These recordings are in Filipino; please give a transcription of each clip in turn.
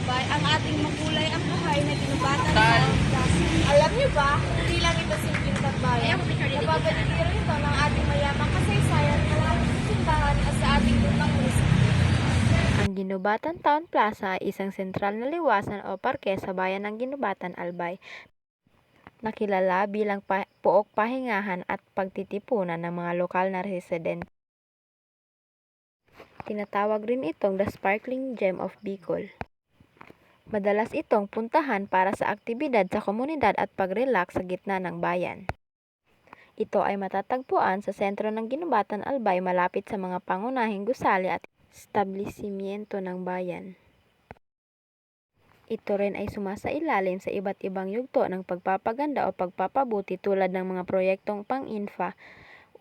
Albay, ang ating makulay ang buhay na ginubatan sa Plaza. Alam niyo ba, hindi lang ito simpleng tambayan. Nababaligiran ito ng ating mayamang kasaysayan ng ating simbahan at sa ating lumang munisipyo. Ang Ginubatan Town Plaza ay isang sentral na liwasan o parke sa bayan ng Ginubatan, Albay, nakilala bilang puok pahingahan at pagtitipunan ng mga lokal na residente. Tinatawag rin itong The Sparkling Gem of Bicol. Madalas itong puntahan para sa aktibidad sa komunidad at pag-relax sa gitna ng bayan. Ito ay matatagpuan sa sentro ng Ginubatan, Albay, malapit sa mga pangunahing gusali at establishmento ng bayan. Ito rin ay sumasailalim sa iba't ibang yugto ng pagpapaganda o pagpapabuti tulad ng mga proyektong pang-infra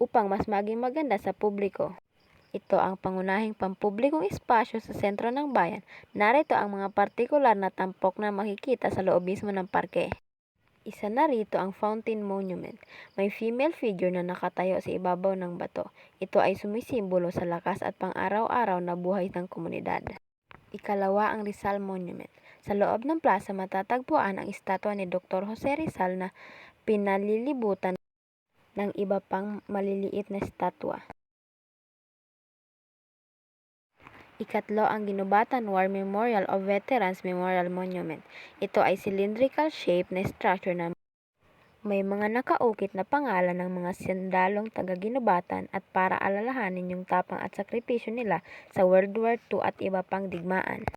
upang mas maging maganda sa publiko. Ito ang pangunahing pampublikong espasyo sa sentro ng bayan. Narito ang mga partikular na tampok na makikita sa loob mismo ng parke. Isa na rito ang Fountain Monument. May female figure na nakatayo sa ibabaw ng bato. Ito ay sumisimbolo sa lakas at pang-araw-araw na buhay ng komunidad. Ikalawa ang Rizal Monument. Sa loob ng plaza matatagpuan ang estatwa ni Dr. Jose Rizal na pinalilibutan ng iba pang maliliit na estatwa. Ikatlo ang Ginubatan War Memorial o Veterans Memorial Monument. Ito ay cylindrical shape na structure na may mga nakaukit na pangalan ng mga sundalong taga-Ginubatan at para alalahanin yung tapang at sakripisyo nila sa World War II at iba pang digmaan.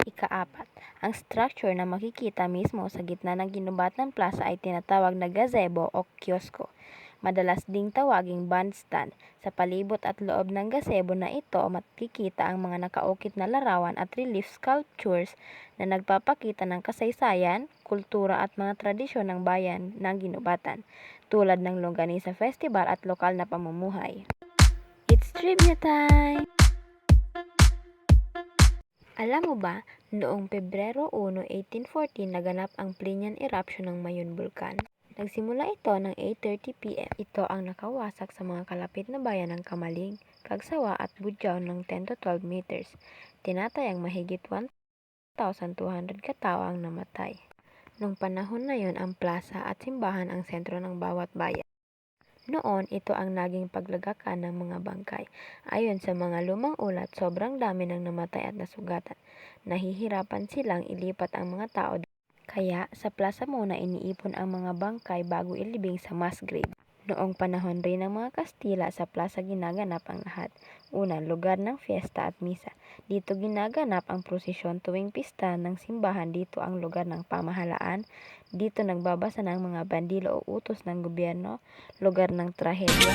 Ikaapat, ang structure na makikita mismo sa gitna ng Ginubatan Plaza ay tinatawag na gazebo o kiosko. Madalas ding tawaging bandstand. Sa palibot at loob ng gazebo na ito makikita ang mga nakaukit na larawan at relief sculptures na nagpapakita ng kasaysayan, kultura at mga tradisyon ng bayan ng Ginubatan, tulad ng Longganisa Festival at lokal na pamumuhay. It's trivia time! Alam mo ba, noong Pebrero 1, 1814 naganap ang Plinian eruption ng Mayon Bulkan. Nagsimula ito ng 8:30 p.m. Ito ang nakawasak sa mga kalapit na bayan ng Kamaling, Cagsawa at Budyaw ng 10 to 12 meters. Tinatayang mahigit 1,200 katao ang namatay. Nung panahon na yon, ang plaza at simbahan ang sentro ng bawat bayan. Noon, ito ang naging paglagakan ng mga bangkay. Ayon sa mga lumang ulat, sobrang dami ng namatay at nasugatan. Nahihirapan silang ilipat ang mga tao. Kaya, sa plaza muna iniipon ang mga bangkay bago ilibing sa mass grave. Noong panahon rin ng mga Kastila, sa plaza ginaganap ang lahat. Una, lugar ng fiesta at misa. Dito ginaganap ang prosesyon tuwing pista ng simbahan. Dito ang lugar ng pamahalaan. Dito nagbabasa ng mga bandilo o utos ng gobyerno. Lugar ng trahedya.